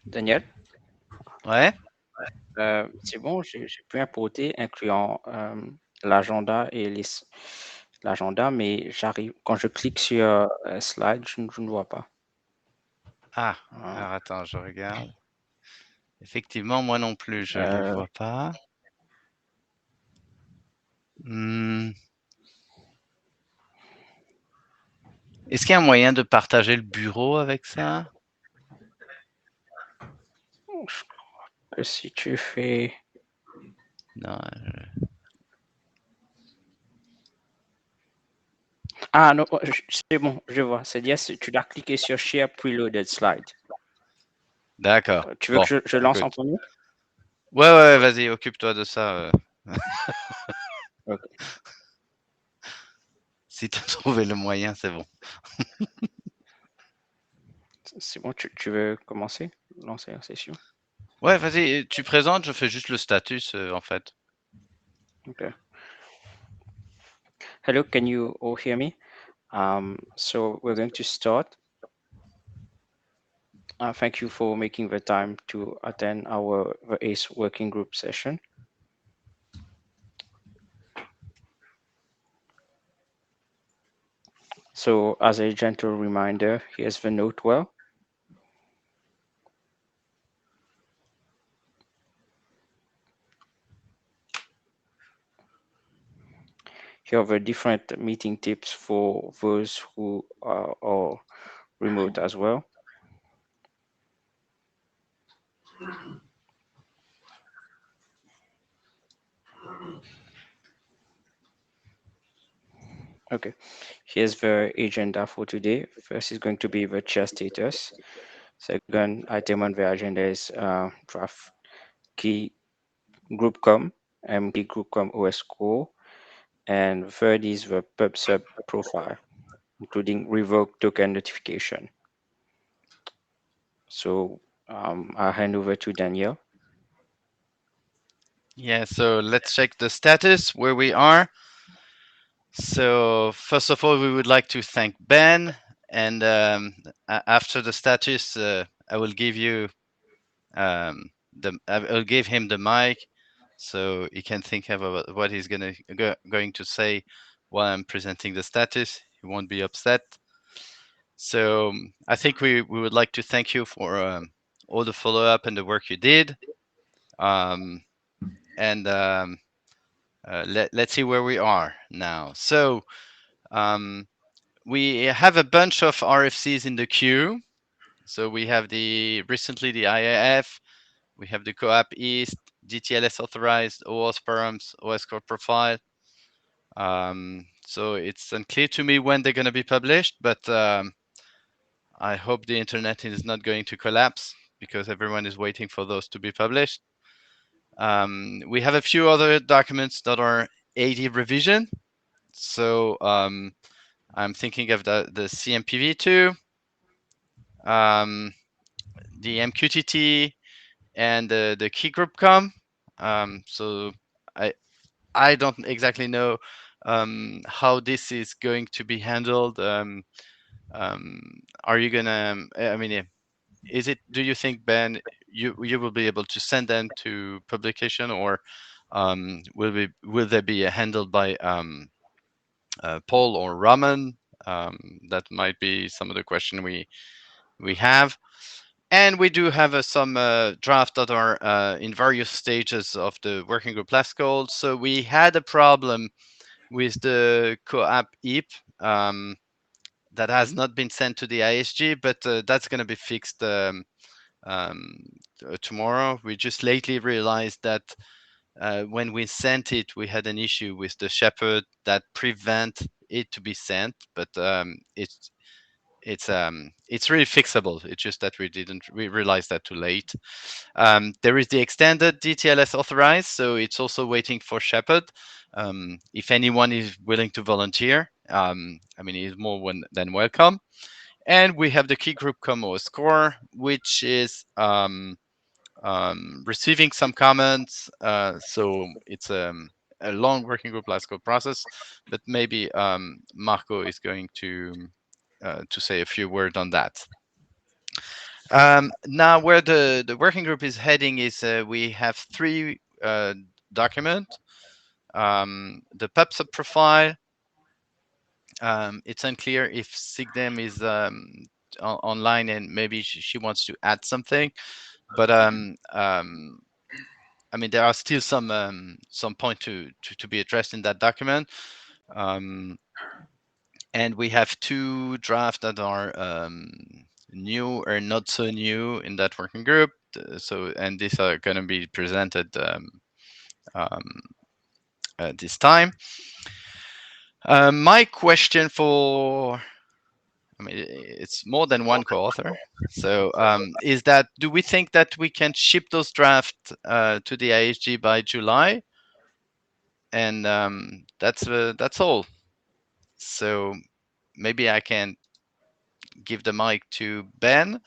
Daniel, Ouais. c'est bon, j'ai pu importer incluant l'agenda et l'agenda, mais j'arrive quand je clique sur slide, je ne vois pas. Ah, Hein. alors attends, je regarde. Effectivement, moi non plus, je le vois pas. Est-ce qu'il y a un moyen de partager le bureau avec ça? Je crois que si tu fais... Non. Ah non, c'est bon, je vois. C'est-à-dire que tu dois cliquer sur Share Preloaded Slide. D'accord. Tu veux Bon, que je lance en écoute. premier? Ouais, vas-y, occupe-toi de ça. Ok. Si tu as trouvé le moyen, c'est bon. C'est bon, tu veux commencer? Lancer la session? Ouais, vas-y, tu présentes, je fais juste le status en fait. Okay. Hello, can you all hear me? So we're going to start. Thank you for making the time to attend the ACE working group session. So as a gentle reminder, here's the note well. Here are the different meeting tips for those who are remote as well. Okay, here's the agenda for today. First is going to be the chair status. Second item on the agenda is draft key group com, key group com OS core. And third is the pub/sub profile, including revoke token notification. So I'll hand over to Daniel. Yeah, so let's check the status where we are. So first of all, we would like to thank Ben, and after the status, I will give you I will give him the mic, so he can think about what he's going to say while I'm presenting the status. He won't be upset. So I think we would like to thank you for all the follow up and the work you did. Let's see where we are now. So we have a bunch of RFCs in the queue. So we have recently the IETF, we have the CoAP East, DTLS authorized, OAuth params, OS core profile. So it's unclear to me when they're going to be published, but I hope the internet is not going to collapse because everyone is waiting for those to be published. We have a few other documents that are AD revision. So I'm thinking of the CMPv2, the MQTT, and the key group com. So I don't exactly know how this is going to be handled. Are you gonna? I mean, do you think, Ben, you will be able to send them to publication, or will they be handled by Paul or Raman? That might be some of the question we have. And we do have some drafts that are in various stages of the working group last call. So we had a problem with the CoAP EP that has not been sent to the ISG, but that's going to be fixed tomorrow. We just lately realized that when we sent it, we had an issue with the shepherd that prevent it to be sent, but it's really fixable. It's just that we realized that too late. There is the extended DTLS authorized, so it's also waiting for Shepherd. If anyone is willing to volunteer, I mean, he's more than welcome. And we have the key group Como score, which is receiving some comments. So it's a long working group last code process, but maybe Marco is going to to say a few words on that. Now, where the working group is heading is we have three documents. The PubSub profile. It's unclear if Sigdem is online and maybe she wants to add something, but I mean, there are still some point to be addressed in that document. And we have two drafts that are new or not so new in that working group. So, and these are going to be presented this time. My question for, I mean, it's more than one co-author. So is that, do we think that we can ship those drafts to the IHG by July? And that's all. So maybe I can give the mic to Ben,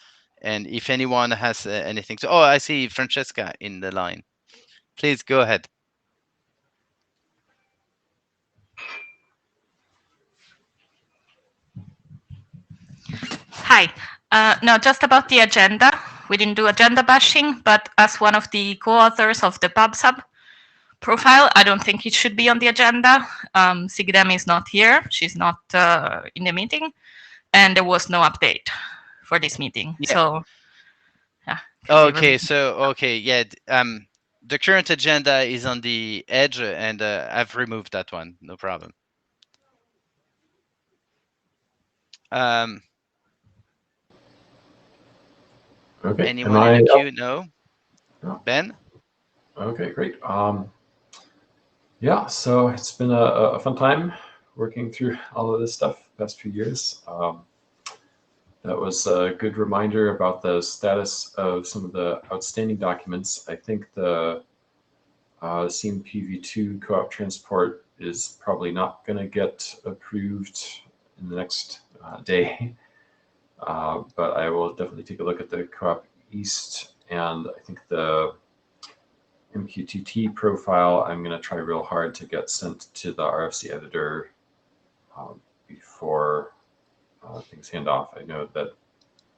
and if anyone has anything. So, oh, I see Francesca in the line. Please go ahead. Hi. No, just about the agenda. We didn't do agenda bashing, but as one of the co-authors of the PubSub profile, I don't think it should be on the agenda. Sigdem is not here. She's not in the meeting. And there was no update for this meeting. Yeah. So, yeah. Okay, so, okay, yeah. The current agenda is on the edge, and I've removed that one. No problem. Okay. Anyone in the queue? No? No. Ben? Okay, great. Yeah, so it's been a fun time working through all of this stuff the past few years. That was a good reminder about the status of some of the outstanding documents. I think the CMPv2 co-op transport is probably not going to get approved in the next day. But I will definitely take a look at the co-op East, and I think the MQTT profile I'm going to try real hard to get sent to the RFC editor before things hand off. I know that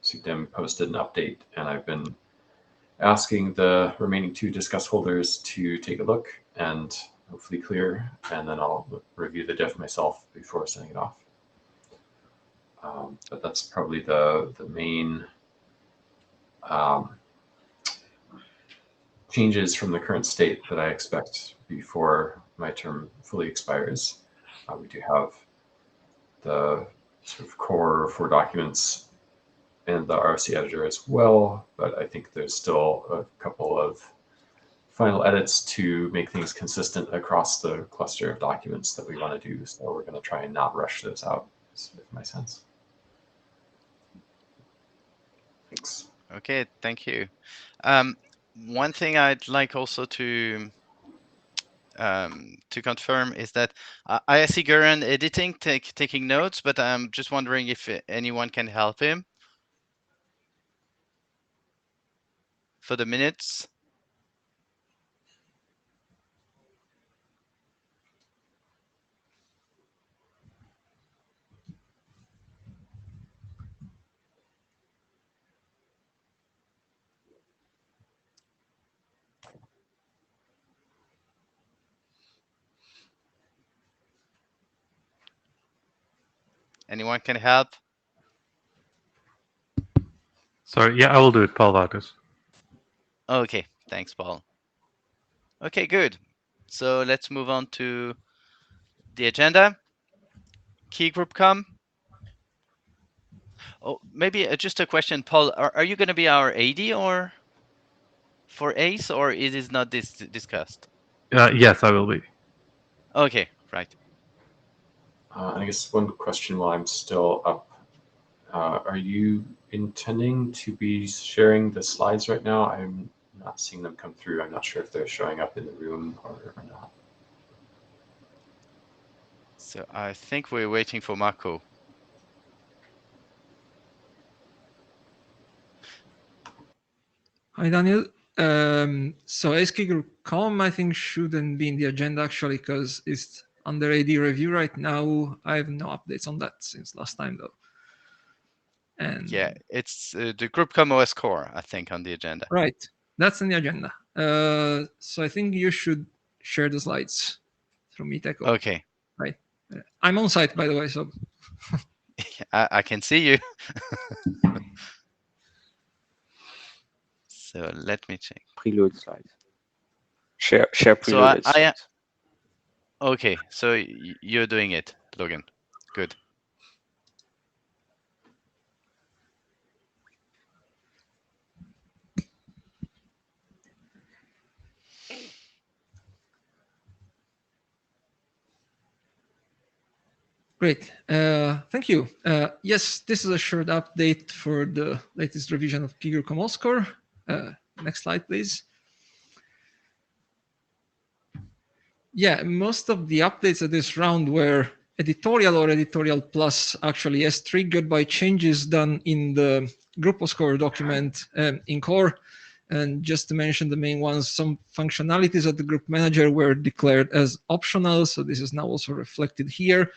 Sigdem posted an update, and I've been asking the remaining two discuss holders to take a look and hopefully clear, and then I'll review the diff myself before sending it off. But that's probably the main changes from the current state that I expect before my term fully expires. We do have the sort of core 4 documents in the RFC editor as well, but I think there's still a couple of final edits to make things consistent across the cluster of documents that we want to do. So we're going to try and not rush those out, if my sense. Thanks. Okay, thank you. One thing I'd like also to confirm is that I see Göran editing, taking notes, but I'm just wondering if anyone can help him for the minutes. Anyone can help? Sorry, yeah, I will do it, Paul Vargas. Okay, thanks, Paul. Okay, good. So let's move on to the agenda. Key group com. Oh, maybe just a question, Paul. Are you going to be our AD or for ACE, or is it not discussed? Yes, I will be. Okay, right. I guess one question while I'm still up. Are you intending to be sharing the slides right now? I'm not seeing them come through. I'm not sure if they're showing up in the room or not. So I think we're waiting for Marco. Hi, Daniel. So ASCII.com, I think, shouldn't be in the agenda actually because it's under AD review right now. I have no updates on that since last time, though. And Yeah, it's the GroupCom OS core, I think, on the agenda. right, that's in the agenda. So I think you should share the slides through Meet Echo. Okay. Right. I'm on site, by the way, so I can see you. So let me check. Preload slides. Share So preloaded slides. okay, so you're doing it, Logan. Good. great. Thank you. Yes, this is a short update for the latest revision of KeyGroup OS core. Next slide, please. Yeah, most of the updates at this round were editorial or editorial plus, actually, as triggered by changes done in the group OS core document in core. And just to mention the main ones, some functionalities of the group manager were declared as optional. So this is now also reflected here.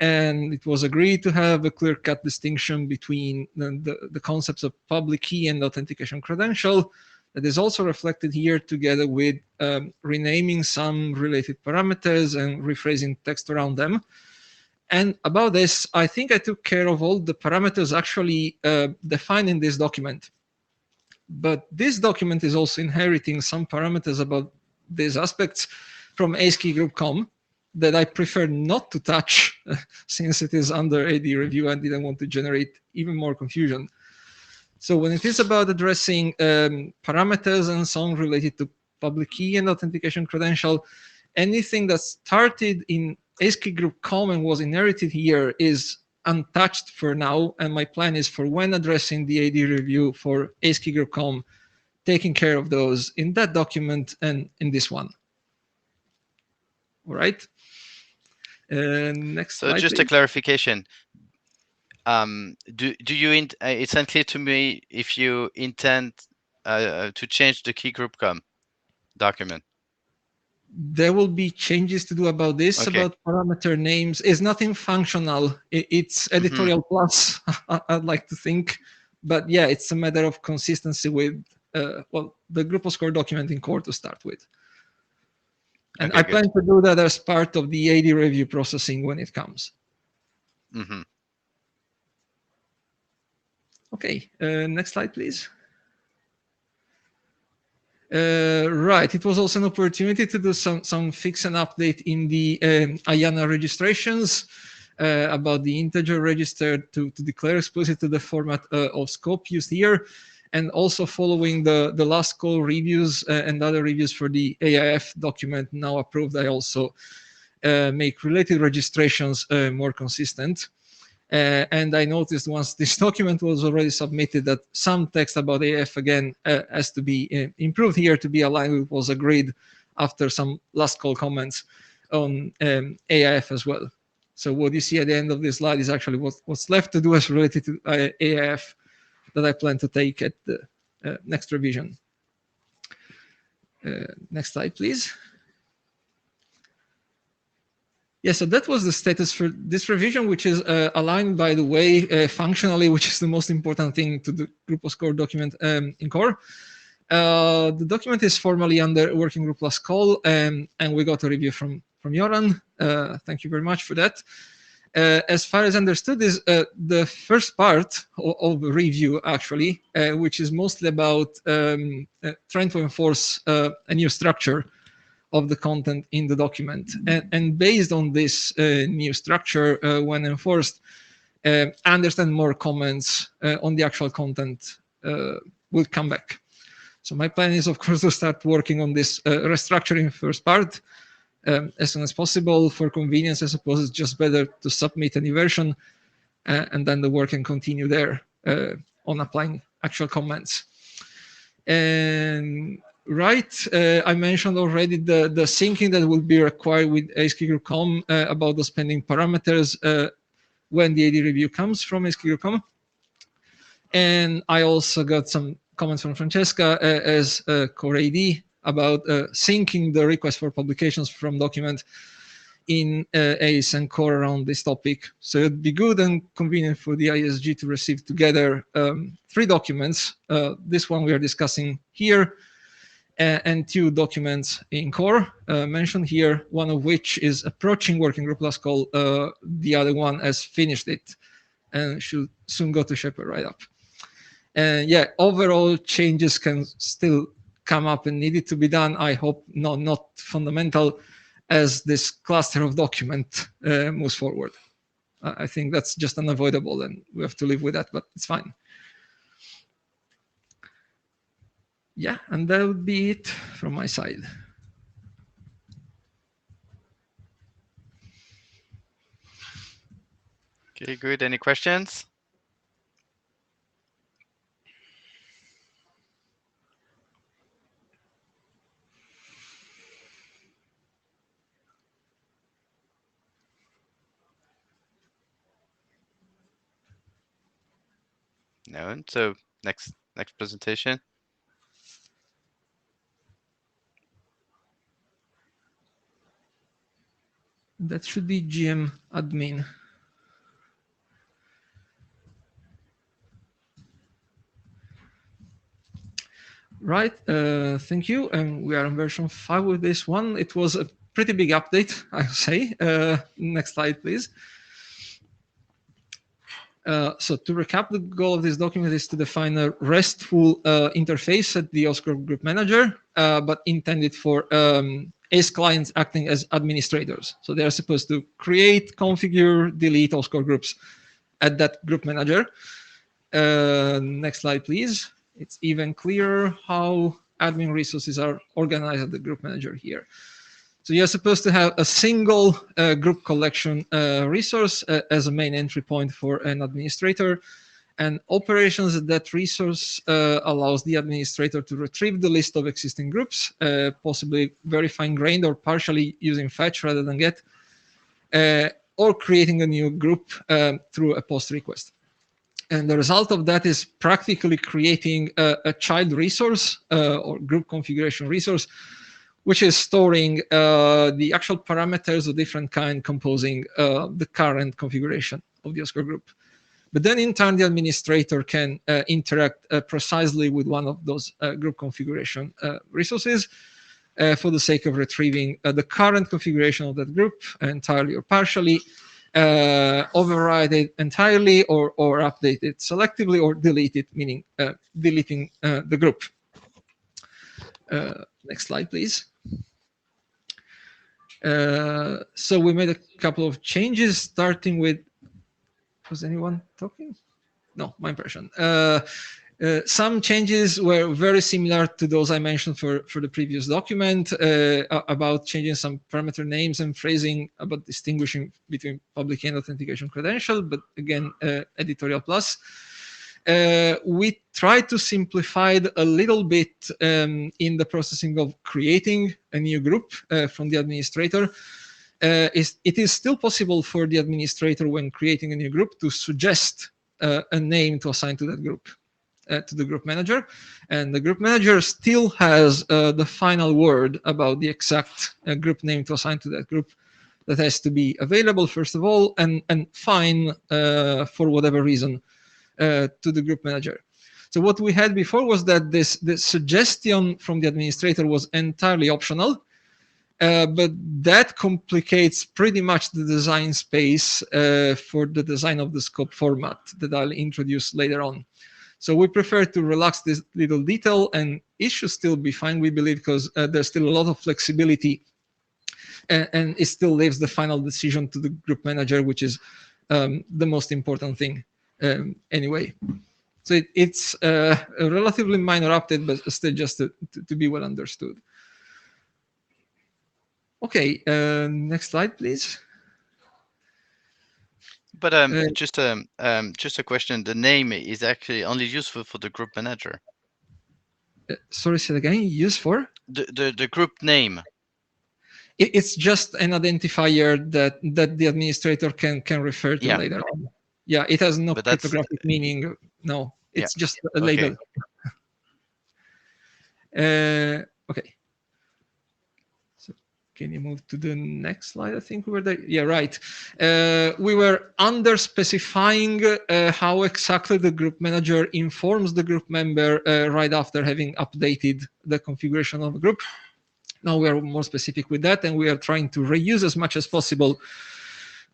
And it was agreed to have a clear-cut distinction between the concepts of public key and authentication credential. That is also reflected here, together with renaming some related parameters and rephrasing text around them. And about this, I think I took care of all the parameters actually defined in this document. But this document is also inheriting some parameters about these aspects from ACE-KeyGroup.com that I prefer not to touch since it is under AD review and didn't want to generate even more confusion. So when it is about addressing parameters and so on related to public key and authentication credential, anything that started in ACE-KeyGroup.com and was inherited here is untouched for now, and my plan is for when addressing the AD review for ACE-KeyGroup.com, taking care of those in that document and in this one. All right. Next slide, So just please. a clarification. Do you it's unclear to me if you intend to change the KeyGroup.com document? There will be changes to do about this, Okay. about parameter names. It's nothing functional. It's editorial plus, I'd like to think. But yeah, it's a matter of consistency with, well, the group of score document in core to start with. And Okay, I good. plan to do that as part of the AD review processing when it comes. Mm-hmm. Okay, next slide, please. Right, it was also an opportunity to do some fix and update in the IANA registrations about the integer register to declare explicitly the format of scope used here, and also following the last call reviews and other reviews for the AIF document now approved, I also make related registrations more consistent. And I noticed once this document was already submitted that some text about AF again has to be improved here to be aligned with what was agreed after some last call comments on AIF as well. So what you see at the end of this slide is actually what's left to do as related to AIF that I plan to take at the next revision. Next slide, please. Yeah, so that was the status for this revision, which is aligned, by the way, functionally, which is the most important thing to the group of score document in core. The document is formally under working group last call, and we got a review from Joran. Thank you very much for that. As far as understood, is the first part of the review, actually, which is mostly about trying to enforce a new structure of the content in the document. And based on this new structure, when enforced, I understand more comments on the actual content will come back. So my plan is, of course, to start working on this restructuring first part as soon as possible. For convenience, I suppose it's just better to submit a new version and then the work can continue there on applying actual comments. And right, I mentioned already the syncing that will be required with ACE-KeyGroup.com about those pending parameters when the AD review comes from ACE-KeyGroup.com. And I also got some comments from Francesca as core AD about syncing the request for publications from document in ACE and core around this topic. So it'd be good and convenient for the ISG to receive together 3 documents. This one we are discussing here, and 2 documents in core mentioned here, one of which is approaching working group last call. The other one has finished it and should soon go to Shepherd write-up. And yeah, overall changes can still come up and needed to be done. I hope not fundamental as this cluster of document moves forward. I think that's just unavoidable and we have to live with that, but it's fine. Yeah, and that would be it from my side. Okay, good. Any questions? No. So next presentation. That should be GM admin. Right, thank you. And we are in version 5 with this one. It was a pretty big update, I would say. Next slide, please. So to recap, the goal of this document is to define a RESTful interface at the OSCORE Group Manager, but intended for ACE clients acting as administrators. So they are supposed to create, configure, delete OSCORE groups at that group manager. Next slide, please. It's even clearer how admin resources are organized at the group manager here. So you're supposed to have a single group collection resource as a main entry point for an administrator, and operations at that resource allows the administrator to retrieve the list of existing groups, possibly verifying grained or partially using fetch rather than get, or creating a new group through a post request. And the result of that is practically creating a child resource or group configuration resource, which is storing the actual parameters of different kind composing the current configuration of the OSCORE group. But then in turn, the administrator can interact precisely with one of those group configuration resources for the sake of retrieving the current configuration of that group entirely or partially, override it entirely or update it selectively, or delete it, meaning deleting the group. Next slide, please. So we made a couple of changes, starting with, was anyone talking? No, my impression. Some changes were very similar to those I mentioned for the previous document, about changing some parameter names and phrasing, about distinguishing between public and authentication credential, but again, editorial plus. We tried to simplify it a little bit in the processing of creating a new group from the administrator. It is still possible for the administrator, when creating a new group, to suggest a name to assign to that group, to the group manager. And the group manager still has the final word about the exact group name to assign to that group. That has to be available, first of all, and fine for whatever reason to the group manager. So what we had before was that the suggestion from the administrator was entirely optional, but that complicates pretty much the design space for the design of the scope format that I'll introduce later on. So we prefer to relax this little detail, and it should still be fine, we believe, because there's still a lot of flexibility, and it still leaves the final decision to the group manager, which is the most important thing anyway. So it's a relatively minor update, but still just to be well understood. Okay, next slide, please. But just a question. The name is actually only useful for the group manager. Sorry, say it again. Use for the group name. It's just an identifier that the administrator can refer to later on. Yeah, it has no cryptographic meaning. No, it's just a label. Okay. So Can you move to the next slide? I think we were there. Yeah, right. We were under specifying how exactly the group manager informs the group member right after having updated the configuration of the group. Now we are more specific with that, and we are trying to reuse as much as possible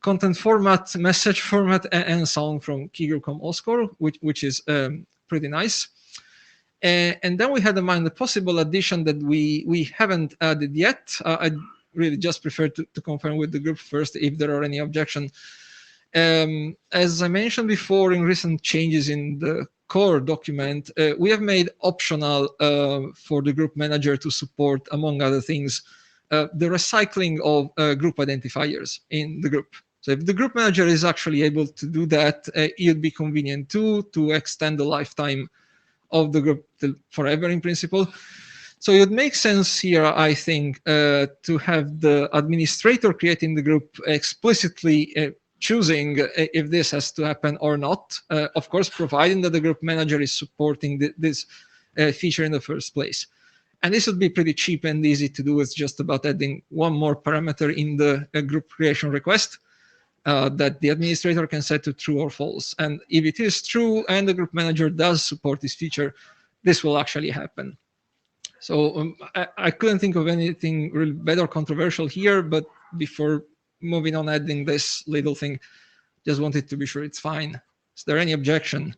content format, message format, and so on from KeyGroupCom OSCORE, which is pretty nice. And then we had in mind the possible addition that we haven't added yet. I really just prefer to confirm with the group first if there are any objections. As I mentioned before, in recent changes in the core document, we have made optional for the group manager to support, among other things, the recycling of group identifiers in the group. So if the group manager is actually able to do that, it would be convenient too to extend the lifetime of the group forever in principle. So it makes sense here, I think, to have the administrator creating the group explicitly choosing if this has to happen or not, of course, providing that the group manager is supporting this feature in the first place. And this would be pretty cheap and easy to do. It's just about adding one more parameter in the group creation request that the administrator can set to true or false. And if it is true and the group manager does support this feature, this will actually happen. So I couldn't think of anything really bad or controversial here, but before moving on adding this little thing, just wanted to be sure it's fine. Is there any objection?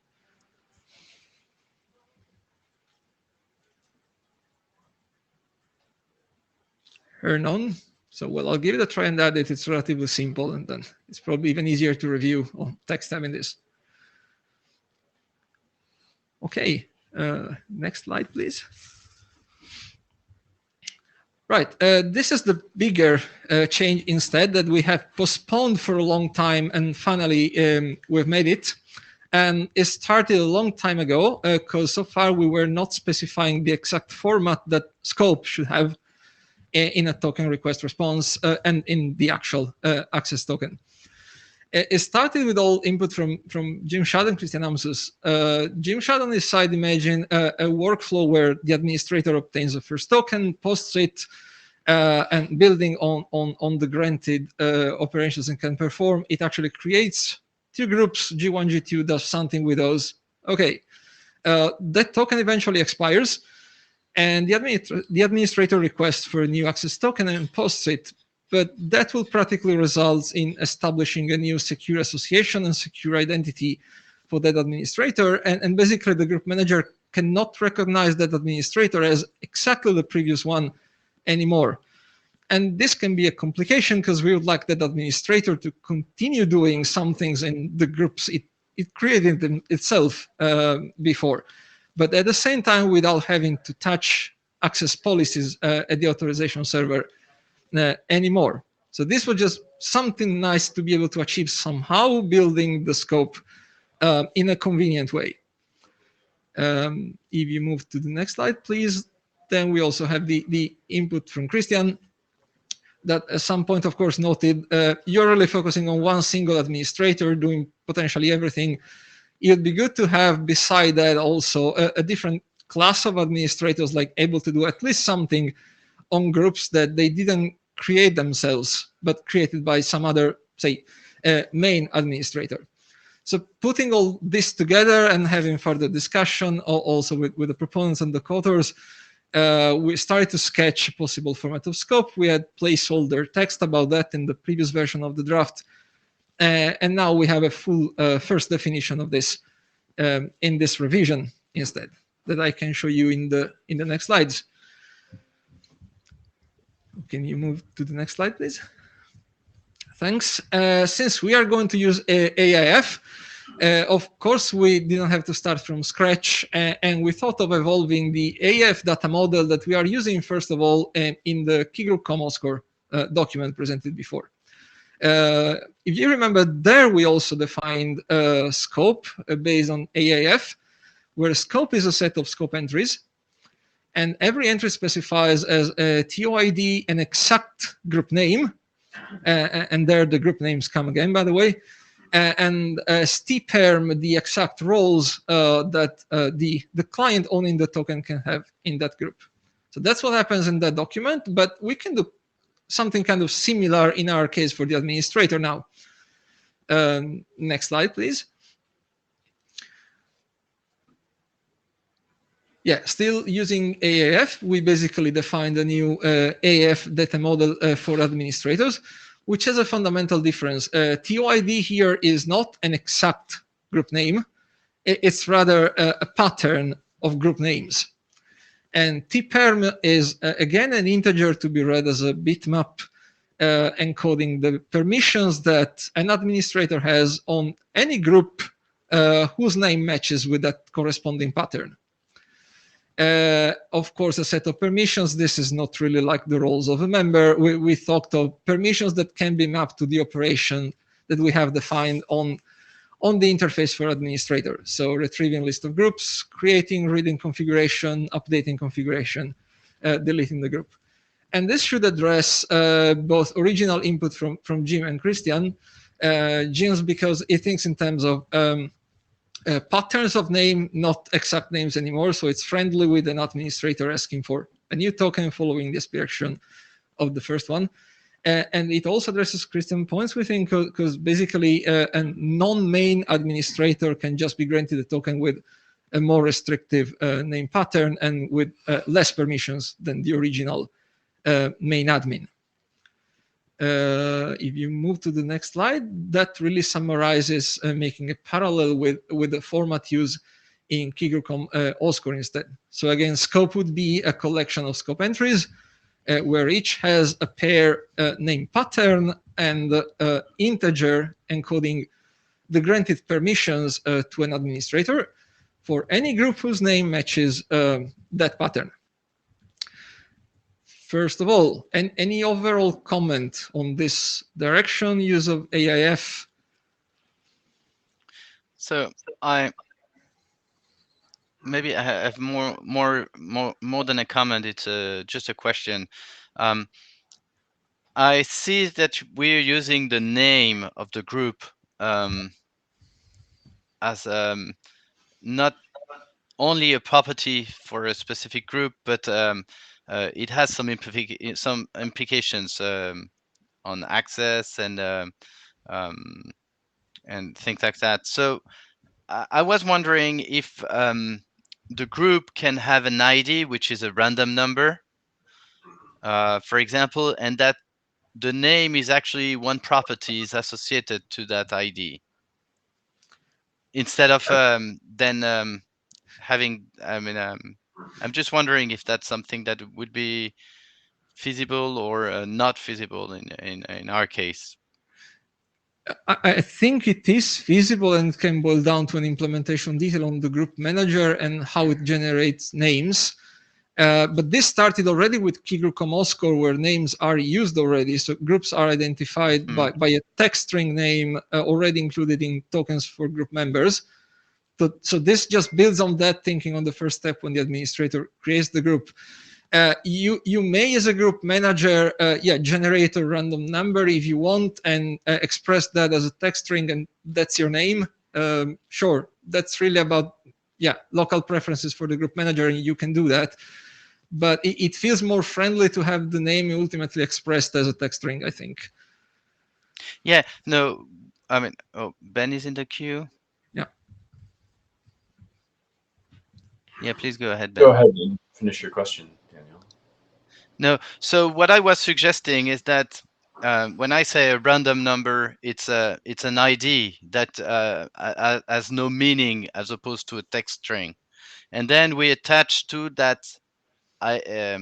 Heard none. So, well, I'll give it a try and add it. It's relatively simple, and then it's probably even easier to review on text having this. Okay, next slide, please. Right, this is the bigger change instead that we have postponed for a long time, and finally we've made it. And it started a long time ago, because so far we were not specifying the exact format that scope should have in a token request response and in the actual access token. It started with all input from Jim Shad and Christian Amsus. Jim Shad on his side imagined a workflow where the administrator obtains the first token, posts it, and building on the granted operations and can perform, it actually creates two groups, G1, G2, does something with those. Okay, that token eventually expires, and the administrator requests for a new access token and posts it. But that will practically result in establishing a new secure association and secure identity for that administrator. And basically, the group manager cannot recognize that administrator as exactly the previous one anymore. And this can be a complication because we would like that administrator to continue doing some things in the groups it created them itself before. But at the same time, without having to touch access policies at the authorization server anymore. So this was just something nice to be able to achieve somehow, building the scope in a convenient way. If you move to the next slide, please, then we also have the input from Christian that at some point, of course, noted you're really focusing on one single administrator doing potentially everything. It would be good to have, beside that, also a different class of administrators, like able to do at least something on groups that they didn't create themselves, but created by some other, say, main administrator. So putting all this together and having further discussion also with the proponents and the co-authors, we started to sketch a possible format of scope. We had placeholder text about that in the previous version of the draft. And now we have a full first definition of this in this revision instead, that I can show you in the next slides. Can you move to the next slide, please? Thanks. Since we are going to use AIF, of course, we didn't have to start from scratch, and we thought of evolving the AIF data model that we are using, first of all, in the KeyGroupCom OSCORE document presented before. If you remember, there we also defined scope based on AIF, where scope is a set of scope entries, and every entry specifies as a TOID an exact group name, and there the group names come again, by the way, and STPerm the exact roles that the client owning the token can have in that group. So that's what happens in that document, but we can do something kind of similar in our case for the administrator now. Next slide, please. Yeah, still using AAF, we basically defined a new AAF data model for administrators, which has a fundamental difference. TOID here is not an exact group name. It's rather a pattern of group names. And tperm is, again, an integer to be read as a bitmap encoding the permissions that an administrator has on any group whose name matches with that corresponding pattern. Of course, a set of permissions. This is not really like the roles of a member. We thought of permissions that can be mapped to the operation that we have defined on the interface for administrator. So retrieving list of groups, creating, reading configuration, updating configuration, deleting the group. And this should address both original input from Jim and Christian. Jim's because it thinks in terms of patterns of name, not exact names anymore. So it's friendly with an administrator asking for a new token following the expiration of the first one. And it also addresses Christian points, we think, because basically a non-main administrator can just be granted a token with a more restrictive name pattern and with less permissions than the original main admin. If you move to the next slide, that really summarizes making a parallel with the format used in KeyGroupCom OSCORE instead. So again, scope would be a collection of scope entries where each has a pair name pattern and integer encoding the granted permissions to an administrator for any group whose name matches that pattern. First of all, any overall comment on this direction, use of AIF? So maybe I have more than a comment. It's just a question. I see that we're using the name of the group as not only a property for a specific group, but it has some implications on access and things like that. So I was wondering if the group can have an ID, which is a random number, for example, and that the name is actually one property is associated to that ID, instead of then having. I mean, I'm just wondering if that's something that would be feasible or not feasible in our case. I think it is feasible and can boil down to an implementation detail on the group manager and how it generates names. But this started already with KeyGroupCom OSCORE, where names are used already. So groups are identified by a text string name already included in tokens for group members. So this just builds on that thinking on the first step when the administrator creates the group. You may, as a group manager, generate a random number if you want and express that as a text string, and that's your name. Sure, that's really about local preferences for the group manager, and you can do that. But it feels more friendly to have the name ultimately expressed as a text string, I think. Yeah, no, I mean, Ben is in the queue. Yeah, please go ahead, Ben. Go ahead and finish your question, Daniel. No, so what I was suggesting is that when I say a random number, it's an ID that has no meaning as opposed to a text string, and then we attach to that. As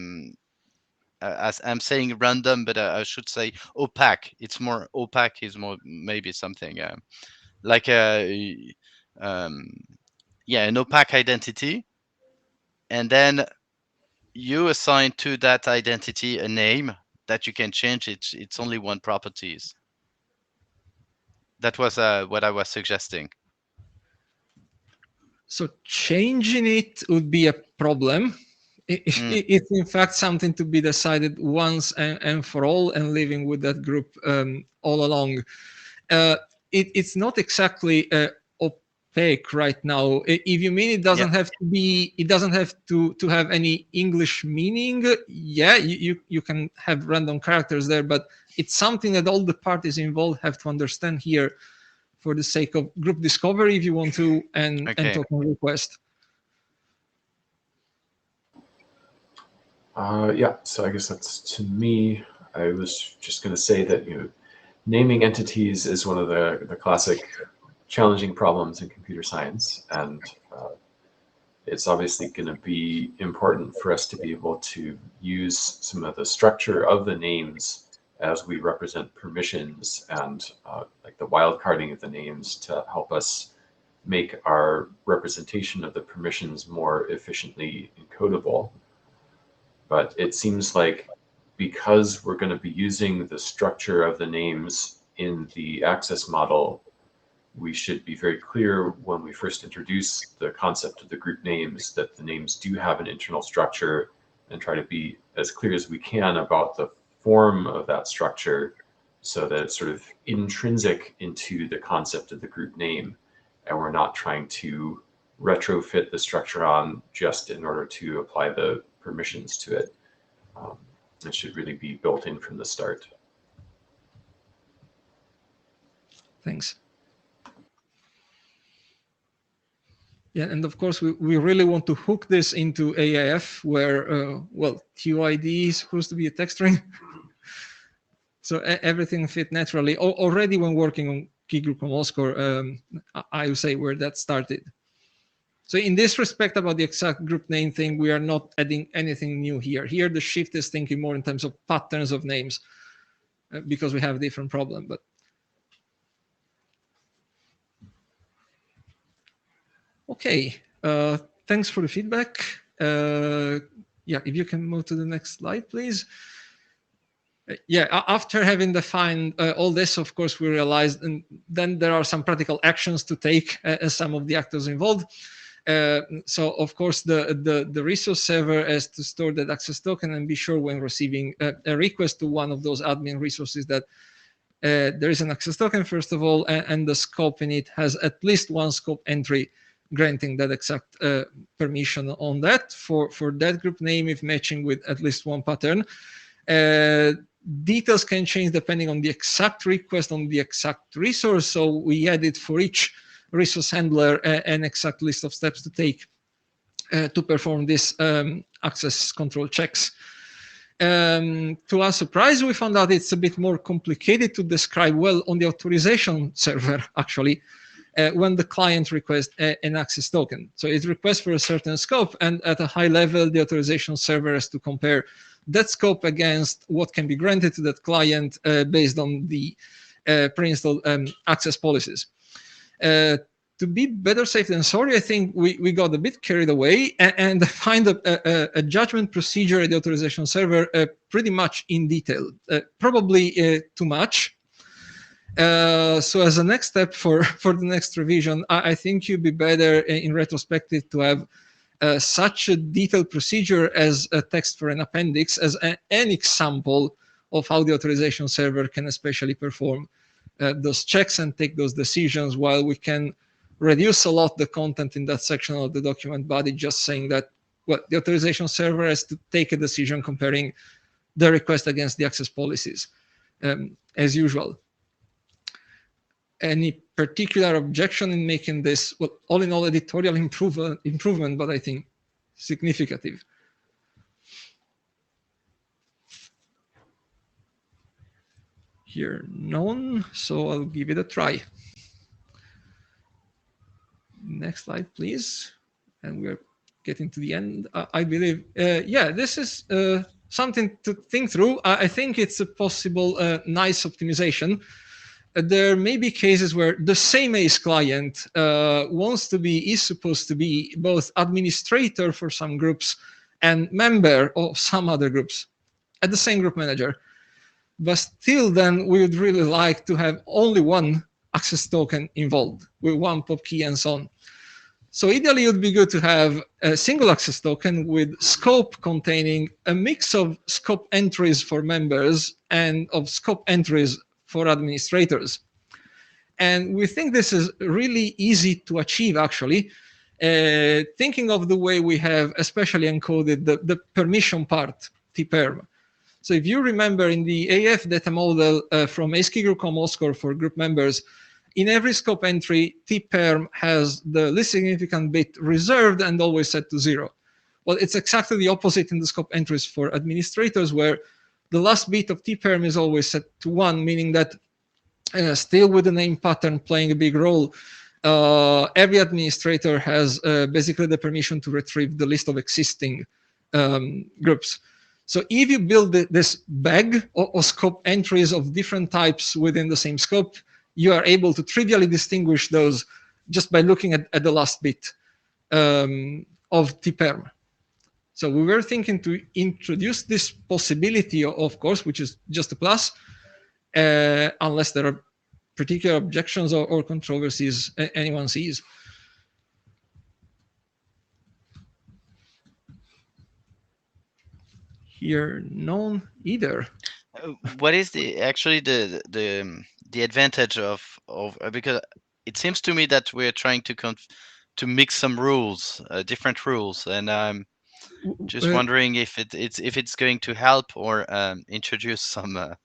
I'm saying random, but I should say opaque. It's more opaque. Is more maybe something like an opaque identity, and then you assign to that identity a name that you can change. It's only one properties. That was what I was suggesting. So changing it would be a problem. It's in fact something to be decided once and for all, and living with that group all along. It's not exactly opaque right now. If you mean it doesn't Yeah. have to be, it doesn't have to have any English meaning. Yeah, you can have random characters there, but it's something that all the parties involved have to understand here for the sake of group discovery, if you want to, and token request. Yeah, so I guess that's to me. I was just going to say that, you know, naming entities is one of the classic challenging problems in computer science, and it's obviously going to be important for us to be able to use some of the structure of the names as we represent permissions and like the wildcarding of the names to help us make our representation of the permissions more efficiently encodable. But it seems like because we're going to be using the structure of the names in the access model, we should be very clear when we first introduce the concept of the group names that the names do have an internal structure, and try to be as clear as we can about the form of that structure so that it's sort of intrinsic into the concept of the group name, and we're not trying to retrofit the structure on just in order to apply the permissions to it. It should really be built in from the start. Thanks. Yeah, and of course, we really want to hook this into AIF, where, well, QID is supposed to be a text string. So everything fit naturally. Already when working on key group common score, I would say where that started. So in this respect about the exact group name thing, we are not adding anything new here. Here, the shift is thinking more in terms of patterns of names because we have a different problem. But okay, thanks for the feedback. Yeah, if you can move to the next slide, please. Yeah, after having defined all this, of course, we realized, and then there are some practical actions to take as some of the actors involved. So, of course, the resource server has to store that access token and be sure when receiving a request to one of those admin resources that there is an access token, first of all, and the scope in it has at least one scope entry granting that exact permission on that for that group name if matching with at least one pattern. Details can change depending on the exact request on the exact resource. So we added for each resource handler an exact list of steps to take to perform this access control checks. To our surprise, we found out it's a bit more complicated to describe well on the authorization server, actually, when the client requests an access token. So it requests for a certain scope, and at a high level, the authorization server has to compare that scope against what can be granted to that client based on the pre-installed access policies. To be better safe than sorry, I think we got a bit carried away and defined a judgment procedure at the authorization server pretty much in detail, probably too much. So as a next step for the next revision, I think you'd be better in retrospective to have such a detailed procedure as a text for an appendix as an example of how the authorization server can especially perform those checks and take those decisions, while we can reduce a lot the content in that section of the document body, just saying that, well, the authorization server has to take a decision comparing the request against the access policies, as usual. Any particular objection in making this, well, all in all, editorial improvement, but I think significant. Here, none, so I'll give it a try. Next slide, please. And we're getting to the end, I believe. Yeah, this is something to think through. I think it's a possible nice optimization. There may be cases where the same ACE client is supposed to be both administrator for some groups and member of some other groups at the same group manager. But still, then we would really like to have only one access token involved with one pop key and so on. So ideally, it would be good to have a single access token with scope containing a mix of scope entries for members and of scope entries for administrators. And we think this is really easy to achieve, actually, thinking of the way we have especially encoded the permission part, tperm. So if you remember in the AF data model from ASCII group common score for group members, in every scope entry, tperm has the least significant bit reserved and always set to 0. Well, it's exactly the opposite in the scope entries for administrators, where the last bit of tperm is always set to 1, meaning that still with the name pattern playing a big role, every administrator has basically the permission to retrieve the list of existing groups. So if you build this bag of scope entries of different types within the same scope, you are able to trivially distinguish those just by looking at the last bit of tperm. So we were thinking to introduce this possibility, of course, which is just a plus, unless there are particular objections or controversies anyone sees. Here, none either. What is actually the advantage of because it seems to me that we're trying to mix some rules, different rules, and I'm just wondering if it's going to help or introduce some.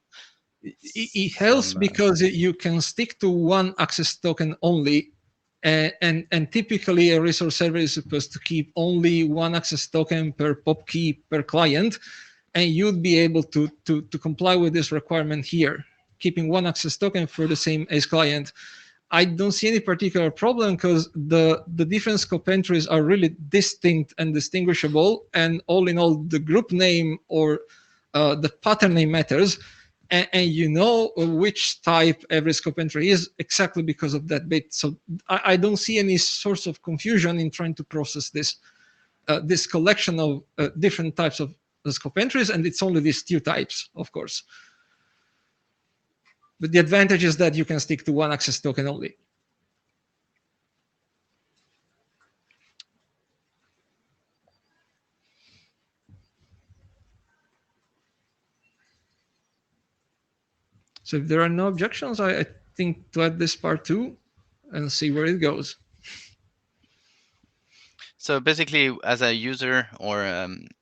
It helps because you can stick to one access token only, and typically a resource server is supposed to keep only one access token per pop key per client, and you'd be able to comply with this requirement here, keeping one access token for the same ACE client. I don't see any particular problem because the different scope entries are really distinct and distinguishable, and all in all, the group name or the pattern name matters. And you know which type every scope entry is exactly because of that bit. So I don't see any source of confusion in trying to process this this collection of different types of scope entries, and it's only these 2 types, of course. But the advantage is that you can stick to one access token only. So if there are no objections, I think to add this part too and see where it goes. So basically, as a user or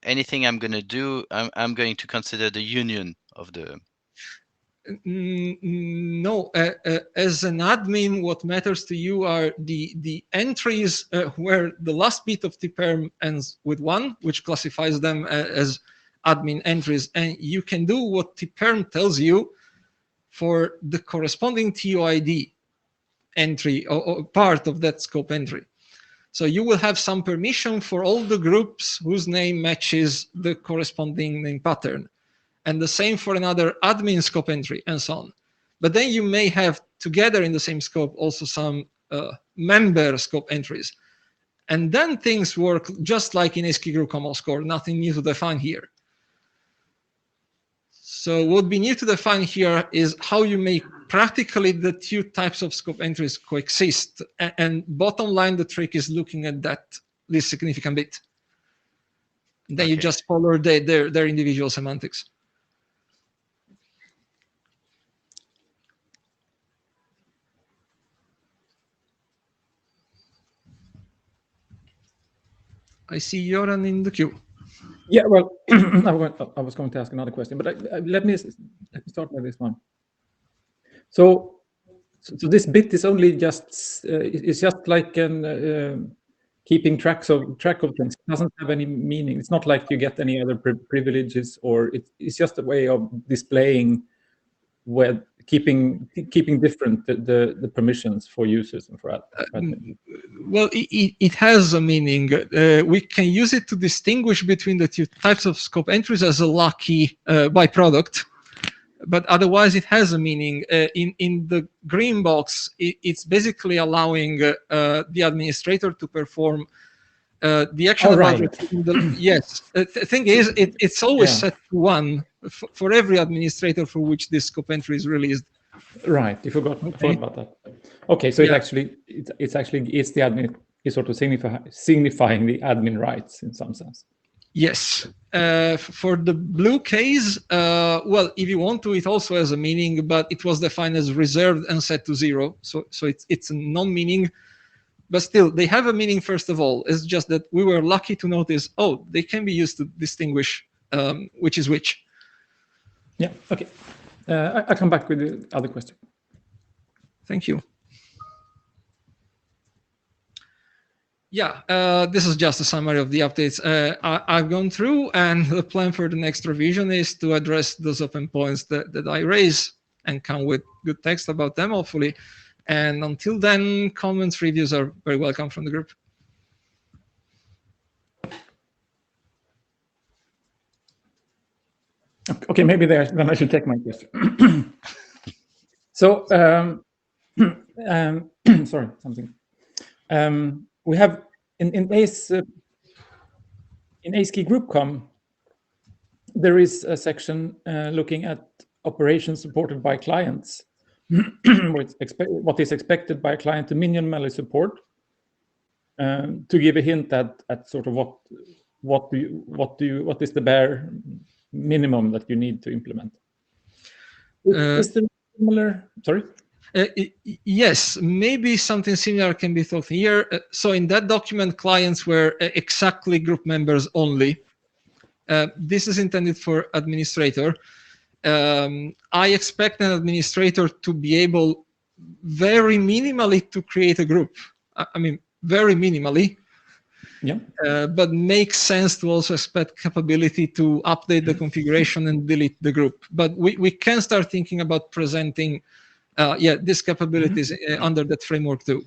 anything I'm going to do, I'm going to consider the union of the. No, as an admin, what matters to you are the entries where the last bit of tperm ends with 1, which classifies them as admin entries. And you can do what tperm tells you for the corresponding TOID entry or part of that scope entry. So you will have some permission for all the groups whose name matches the corresponding name pattern, and the same for another admin scope entry, and so on. But then you may have together in the same scope also some member scope entries. And then things work just like in ASCII group common score, nothing new to define here. So what would be new to define here is how you make practically the 2 types of scope entries coexist. And bottom line, the trick is looking at that least significant bit. Then okay. You just follow their individual semantics. I see Joran in the queue. Yeah, well, I was going to ask another question, but let me start with this one. So this bit is only just it's just like an keeping track of things. It doesn't have any meaning. It's not like you get any other privileges, or it's just a way of displaying where keeping different the permissions for users and for admin. Well, it has a meaning. We can use it to distinguish between the 2 types of scope entries as a lucky byproduct, but otherwise it has a meaning. In the green box, it's basically allowing the administrator to perform the action about retrieving the. Yes, the thing is, it's always set to 1 for every administrator for which this scope entry is released. Right, you forgot about that. Okay, so it's the admin is sort of signifying the admin rights in some sense. Yes. For the blue case, well, if you want to, it also has a meaning, but it was defined as reserved and set to 0. So it's a non-meaning, but still they have a meaning. First of all, it's just that we were lucky to notice, oh, they can be used to distinguish which is which. Yeah. Okay. I come back with the other question. Thank you. Yeah, this is just a summary of the updates I've gone through, and the plan for the next revision is to address those open points that I raise and come with good text about them, hopefully. And until then, comments, reviews are very welcome from the group. Okay, maybe then I should take my question. So, sorry, something. We have in ACE key group com, there is a section looking at operations supported by clients. What is expected by a client to minimally support, to give a hint at sort of what is the bare minimum that you need to implement. Is there similar? Sorry. Yes, maybe something similar can be thought here. So in that document, clients were exactly group members only. This is intended for administrator. I expect an administrator to be able very minimally to create a group. I mean, very minimally. Yeah. But makes sense to also expect capability to update the configuration and delete the group. But we can start thinking about presenting these capabilities under that framework too.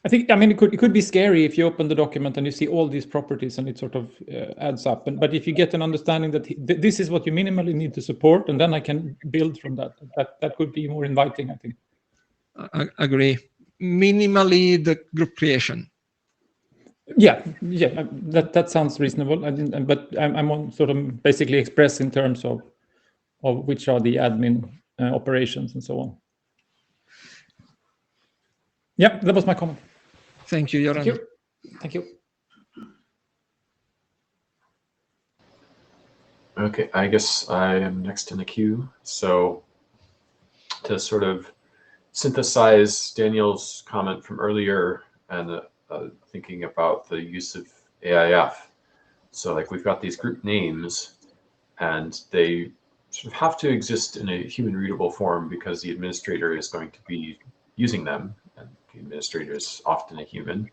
I think, I mean, it could be scary if you open the document and you see all these properties and it sort of adds up. But if you get an understanding that this is what you minimally need to support, and then I can build from that could be more inviting, I think. I agree. Minimally the group creation. Yeah, that sounds reasonable. But I'm on sort of basically express in terms of which are the admin operations and so on. Yeah, that was my comment. Thank you, Göran. Thank you. Okay, I guess I am next in the queue. So to sort of synthesize Daniel's comment from earlier and thinking about the use of AIF. So like we've got these group names and they sort of have to exist in a human readable form because the administrator is going to be using them. And the administrator is often a human.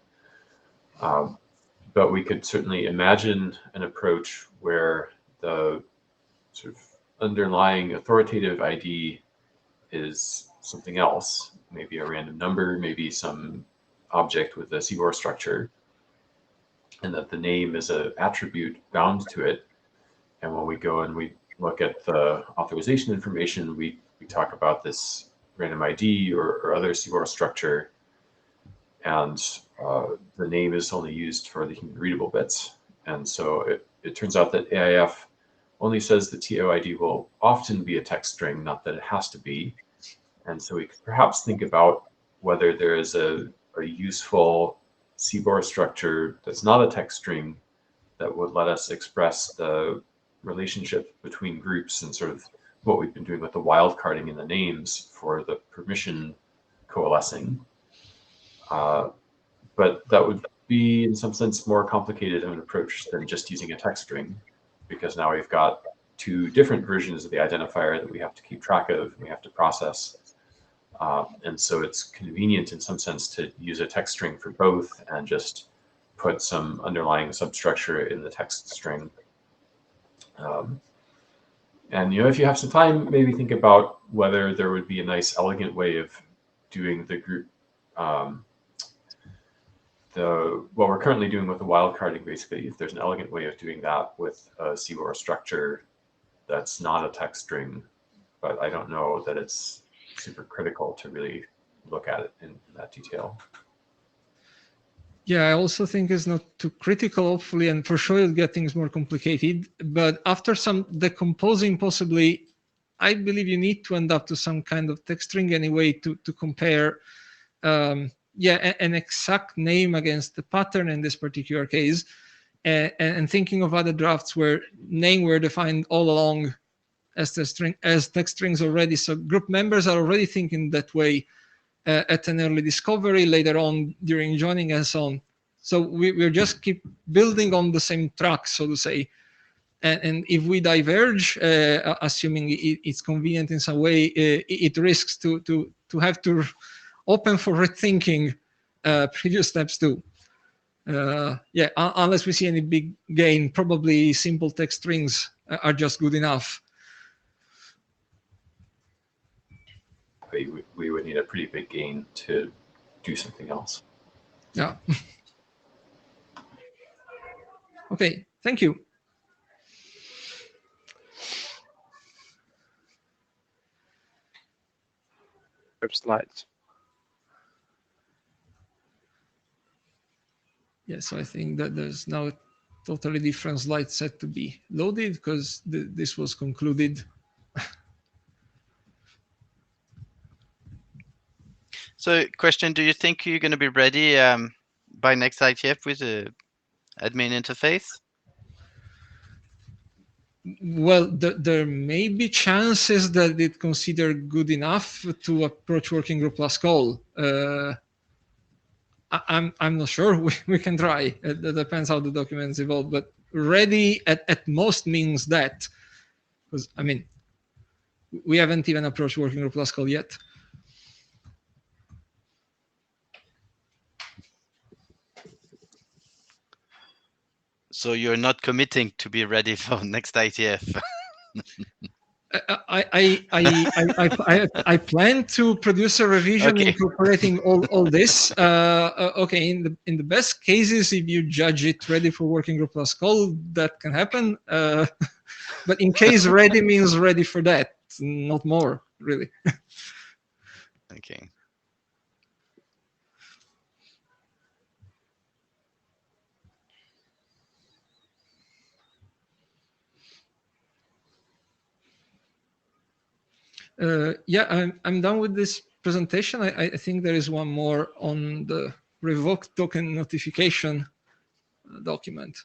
But we could certainly imagine an approach where the sort of underlying authoritative ID is something else, maybe a random number, maybe some object with a CBOR structure, and that the name is an attribute bound to it. And when we go and we look at the authorization information, we talk about this random ID or other CBOR structure, and the name is only used for the human readable bits. And so it turns out that AIF only says the TOID will often be a text string, not that it has to be. And so we could perhaps think about whether there is a useful CBOR structure that's not a text string that would let us express the relationship between groups and sort of what we've been doing with the wildcarding in the names for the permission coalescing. But that would be in some sense more complicated of an approach than just using a text string, because now we've got two different versions of the identifier that we have to keep track of, we have to process. And so it's convenient in some sense to use a text string for both and just put some underlying substructure in the text string. And if you have some time, maybe think about whether there would be a nice, elegant way of doing the group, what we're currently doing with the wildcarding, basically, if there's an elegant way of doing that with a CBOR structure that's not a text string, but I don't know that it's super critical to really look at it in that detail. Yeah, I also think it's not too critical, hopefully, and for sure it'll get things more complicated. But after some decomposing, possibly, I believe you need to end up to some kind of text string anyway to compare an exact name against the pattern in this particular case. and thinking of other drafts where name were defined all along as text strings already. So group members are already thinking that way at an early discovery, later on during joining, and so on. So we're just keep building on the same track, so to say. And if we diverge, assuming it's convenient in some way, it risks to have to open for rethinking previous steps too. Yeah, unless we see any big gain, probably simple text strings are just good enough. We would need a pretty big gain to do something else. Yeah. Okay, thank you. Slides. Yeah, so I think that there's now a totally different slide set to be loaded because this was concluded. So, question: do you think you're going to be ready by next IETF with a admin interface? Well, there may be chances that it's considered good enough to approach working group last call. I'm not sure. We can try. It depends how the documents evolve. But ready at most means that, because I mean, we haven't even approached working group last call yet. So you're not committing to be ready for next IETF. I plan to produce a revision Okay. incorporating all this. Okay, in the best cases, if you judge it ready for working group last call, that can happen. But in case ready means ready for that, not more really. Okay. Yeah, I'm done with this presentation. I think there is one more on the revoked token notification document.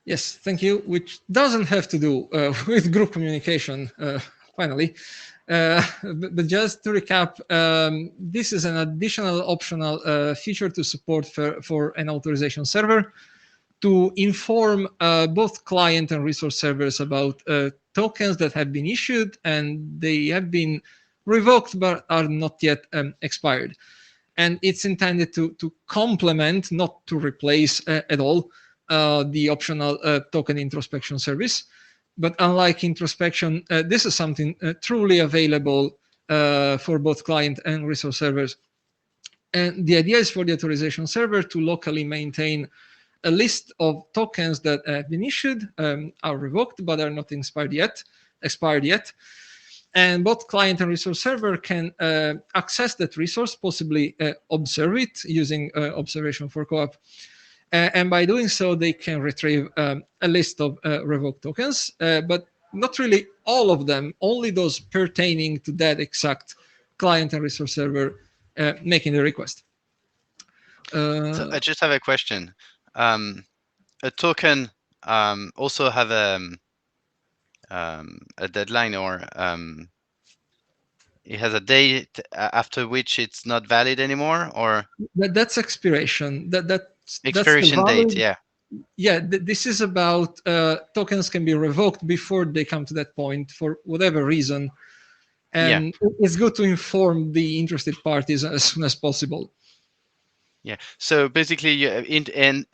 Yes, thank you, which doesn't have to do with group communication, finally. But just to recap, this is an additional optional feature to support for an authorization server to inform both client and resource servers about tokens that have been issued and they have been revoked but are not yet expired. And it's intended to complement, not to replace at all, the optional token introspection service. But unlike introspection, this is something truly available for both client and resource servers. And the idea is for the authorization server to locally maintain a list of tokens that have been issued, are revoked, but are not expired yet. And both client and resource server can access that resource, possibly observe it using observation for co-op. And by doing so, they can retrieve a list of revoked tokens, but not really all of them, only those pertaining to that exact client and resource server making the request. So I just have a question. A token also have a deadline, or it has a date after which it's not valid anymore, or that's expiration. expiration date. Yeah. Yeah, this is about tokens can be revoked before they come to that point for whatever reason. And it's good to inform the interested parties as soon as possible. Yeah. So basically,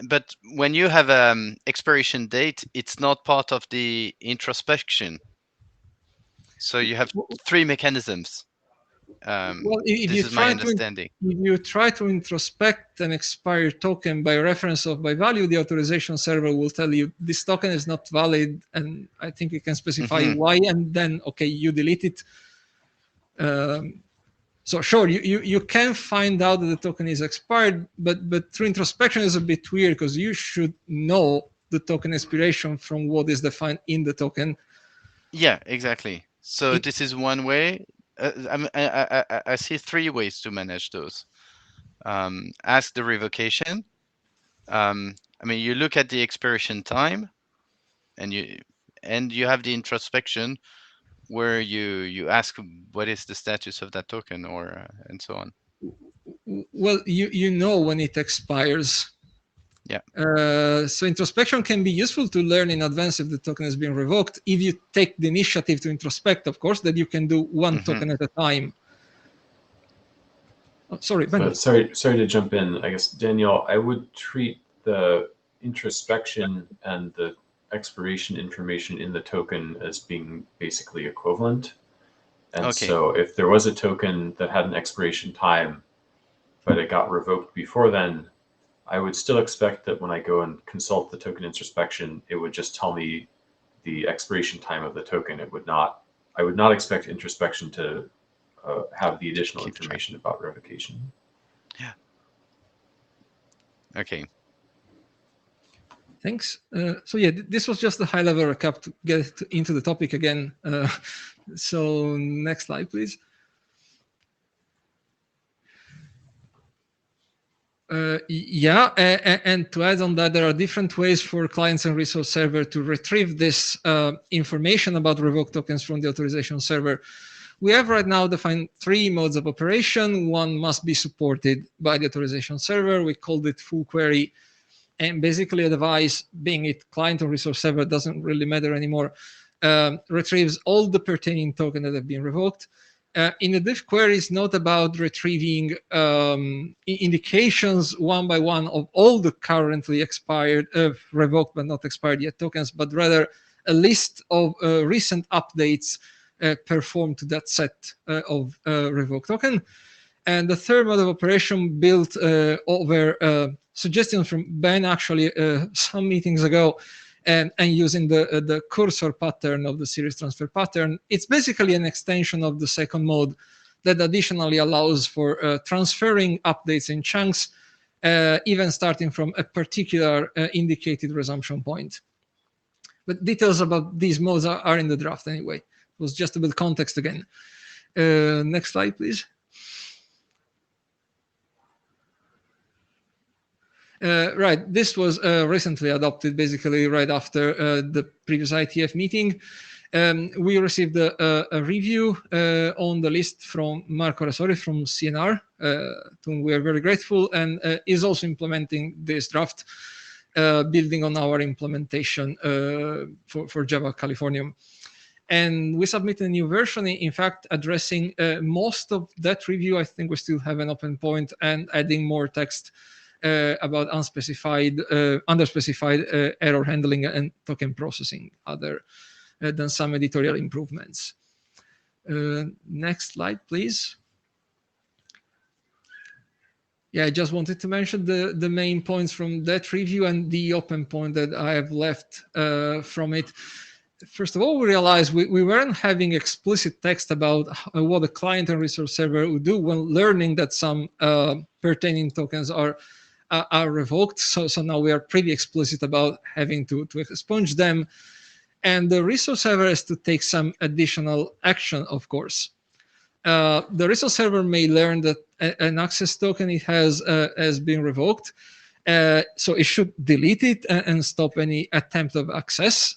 but when you have expiration date, it's not part of the introspection. So you have three mechanisms. Well, if this is my understanding. If you try to introspect an expired token by reference or by value, the authorization server will tell you this token is not valid, and I think you can specify why, and then okay, you delete it. So sure, you can find out that the token is expired, but through introspection is a bit weird because you should know the token expiration from what is defined in the token. Yeah, exactly. So this is one way. I see 3 ways to manage those. Ask the revocation. I mean, you look at the expiration time, and you have the introspection where you ask what is the status of that token, or and so on. Well, you know when it expires. Yeah. So introspection can be useful to learn in advance if the token has been revoked. If you take the initiative to introspect, of course, that you can do one token at a time. Oh, sorry, Ben. Sorry to jump in. I guess, Daniel, I would treat the introspection and the expiration information in the token as being basically equivalent. And Okay. so if there was a token that had an expiration time, but it got revoked before then, I would still expect that when I go and consult the token introspection, it would just tell me the expiration time of the token. I would not expect introspection to have the additional information about revocation. Yeah. Okay. Thanks. So yeah, this was just a high-level recap to get into the topic again. So next slide, please. Yeah, and to add on that, there are different ways for clients and resource server to retrieve this information about revoked tokens from the authorization server. We have right now defined 3 modes of operation. One must be supported by the authorization server. We called it full query. And basically a device, being it client or resource server, doesn't really matter anymore, retrieves all the pertaining tokens that have been revoked. In the diff query, it's not about retrieving indications one by one of all the currently expired, revoked but not expired yet tokens, but rather a list of recent updates performed to that set of revoked token. And the third mode of operation built over suggestions from Ben actually some meetings ago, and using the cursor pattern of the series transfer pattern. It's basically an extension of the second mode that additionally allows for transferring updates in chunks, even starting from a particular indicated resumption point. But details about these modes are in the draft anyway. It was just a bit of context again. Next slide, please. Right, this was recently adopted, basically right after the previous IETF meeting. We received a review on the list from Marco Rasori from CNR, to whom we are very grateful, and is also implementing this draft, building on our implementation for Java Californium. And we submitted a new version, in fact, addressing most of that review. I think we still have an open point and adding more text about underspecified error handling and token processing, other than some editorial improvements. Next slide, please. Yeah, I just wanted to mention the main points from that review and the open point that I have left from it. First of all, we realized we weren't having explicit text about what the client and resource server would do when learning that some pertaining tokens are revoked. So now we are pretty explicit about having to expunge them. And the resource server has to take some additional action, of course. The resource server may learn that an access token it has been revoked. So it should delete it and stop any attempt of access.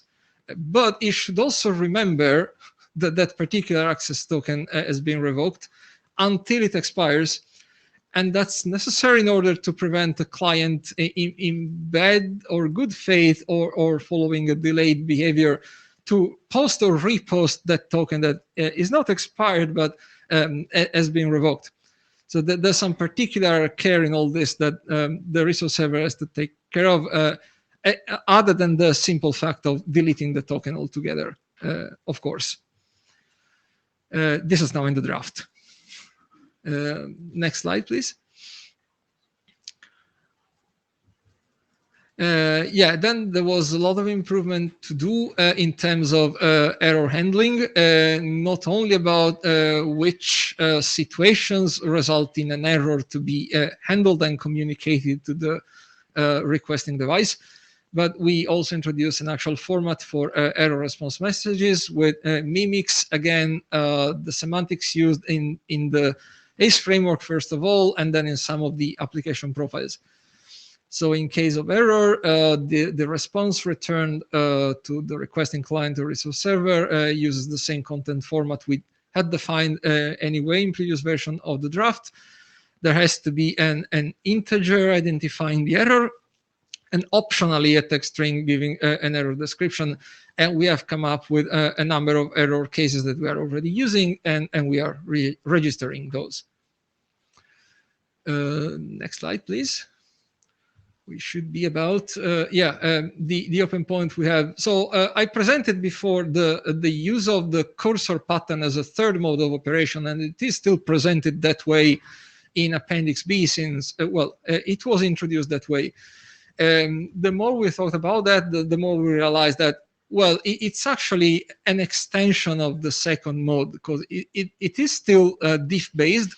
But it should also remember that that particular access token has been revoked until it expires. And that's necessary in order to prevent the client in bad or good faith or following a delayed behavior to post or repost that token that is not expired but has been revoked. So there's some particular care in all this that the resource server has to take care of, other than the simple fact of deleting the token altogether, of course. This is now in the draft. Next slide, please. Yeah, then there was a lot of improvement to do in terms of error handling, not only about which situations result in an error to be handled and communicated to the requesting device, but we also introduced an actual format for error response messages with mimics, again, the semantics used in the ACE framework, first of all, and then in some of the application profiles. So in case of error, the response returned to the requesting client or resource server uses the same content format we had defined anyway in previous version of the draft. There has to be an integer identifying the error, and optionally a text string giving an error description. And we have come up with a number of error cases that we are already using, and we are registering those. Next slide, please. We should be about, the open point we have. So I presented before the use of the cursor pattern as a third mode of operation, and it is still presented that way in Appendix B since, it was introduced that way. The more we thought about that, the more we realized that, well, it's actually an extension of the second mode, because it is still diff-based,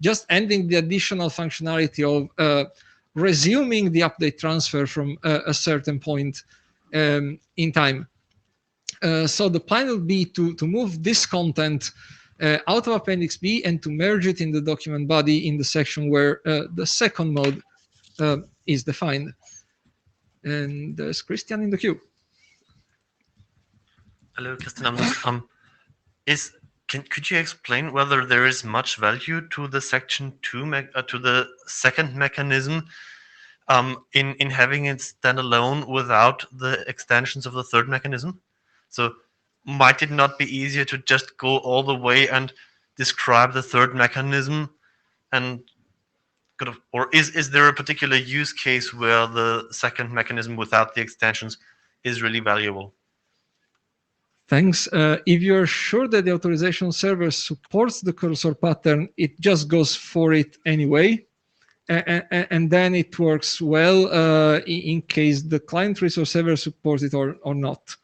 just adding the additional functionality of resuming the update transfer from a certain point in time. So the plan would be to move this content out of Appendix B and to merge it in the document body in the section where the second mode is defined. And there's Christian in the queue. Hello, Christian. Could you explain whether there is much value to the section 2 to the second mechanism in having it stand alone without the extensions of the third mechanism? So might it not be easier to just go all the way and describe the third mechanism, and or is there a particular use case where the second mechanism without the extensions is really valuable? Thanks. If you're sure that the authorization server supports the cursor pattern, it just goes for it anyway. And then it works well in case the client resource server supports it or not.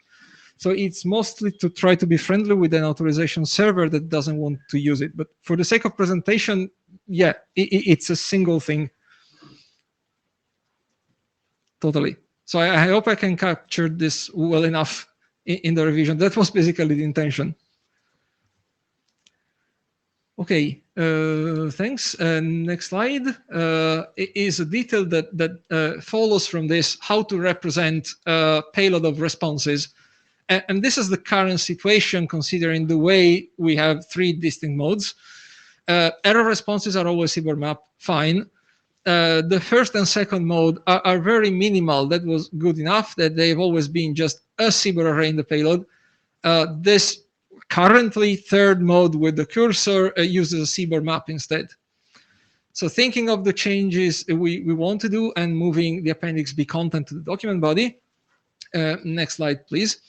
So it's mostly to try to be friendly with an authorization server that doesn't want to use it. But for the sake of presentation, yeah, it's a single thing. Totally. So I hope I can capture this well enough in the revision. That was basically the intention. Okay, thanks. Next slide is a detail that follows from this, how to represent payload of responses. And this is the current situation, considering the way we have three distinct modes. Error responses are always CBOR map, fine. The first and second mode are very minimal. That was good enough, that they've always been just a CBOR array in the payload. This currently third mode with the cursor uses a CBOR map instead. So thinking of the changes we want to do and moving the Appendix B content to the document body. Next slide, please.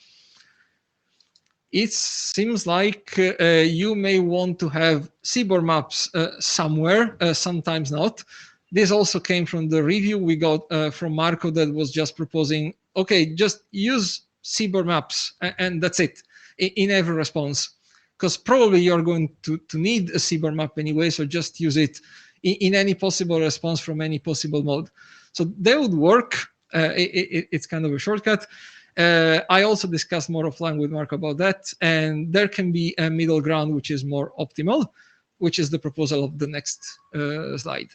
It seems like you may want to have CBOR maps somewhere, sometimes not. This also came from the review we got from Marco that was just proposing, okay, just use CBOR maps and that's it in every response, because probably you're going to need a CBOR map anyway, so just use it in any possible response from any possible mode. So that would work. It's kind of a shortcut. I also discussed more offline with Marco about that, and there can be a middle ground which is more optimal, which is the proposal of the next slide.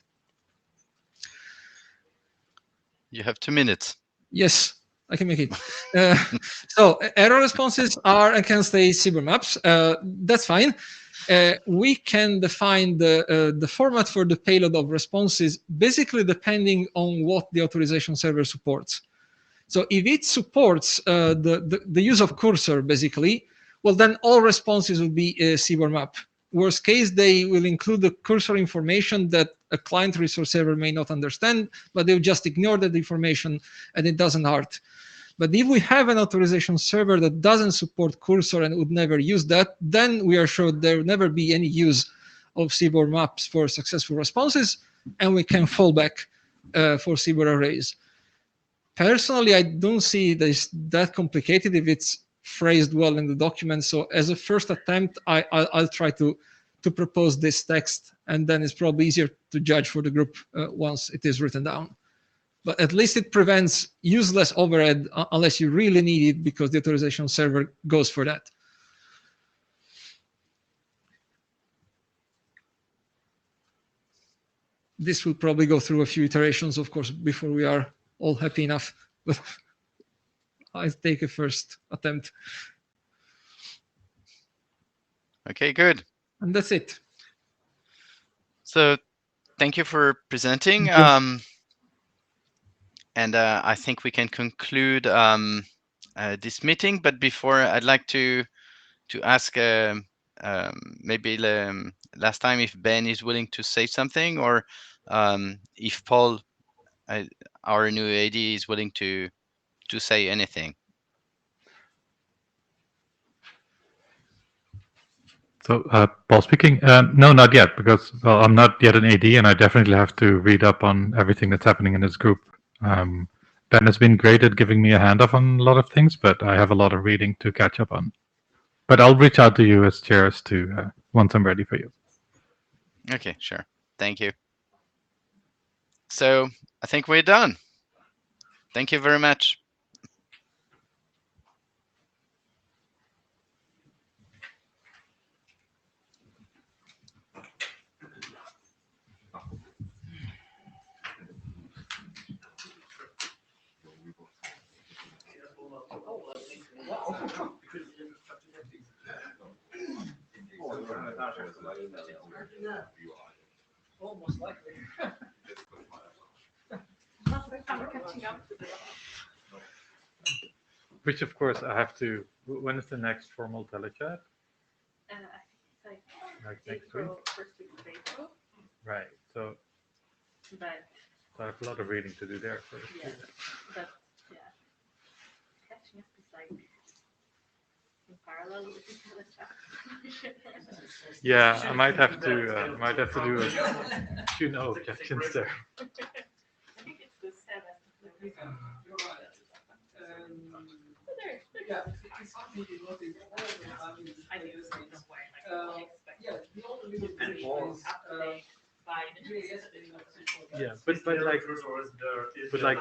You have 2 minutes. Yes, I can make it. So error responses are and can stay CBOR maps. That's fine. We can define the format for the payload of responses basically depending on what the authorization server supports. So if it supports the use of cursor, basically, well, then all responses will be a CBOR map. Worst case, they will include the cursor information that a client resource server may not understand, but they'll just ignore that information and it doesn't hurt. But if we have an authorization server that doesn't support cursor and would never use that, then we are sure there will never be any use of CBOR maps for successful responses, and we can fall back for CBOR arrays. Personally, I don't see this that complicated if it's phrased well in the document. So as a first attempt, I'll try to propose this text, and then it's probably easier to judge for the group once it is written down. But at least it prevents useless overhead unless you really need it because the authorization server goes for that. This will probably go through a few iterations, of course, before we are all happy enough. But I'll take a first attempt. Okay, good. And that's it. So thank you for presenting. Thank And I think we can conclude this meeting. But before, I'd like to ask maybe last time if Ben is willing to say something, or if Paul, our new AD, is willing to say anything. So, Paul speaking. No, not yet, because well, I'm not yet an AD, and I definitely have to read up on everything that's happening in this group. Ben has been great at giving me a handoff on a lot of things, but I have a lot of reading to catch up on. But I'll reach out to you as chairs to once I'm ready for you. Okay, sure. Thank you. So I think we're done. Thank you very much. Almost likely. Which, of course, I have to. When is the next formal telechat? Like next week? First week of April. Right. So But I have a lot of reading to do there first. yeah, but yeah, catching up is like in parallel with each other. Yeah, I might have to do a few no objections there. I think it's the 7th. Yeah, I think it's kind of why I expect more up to date by Yeah, but like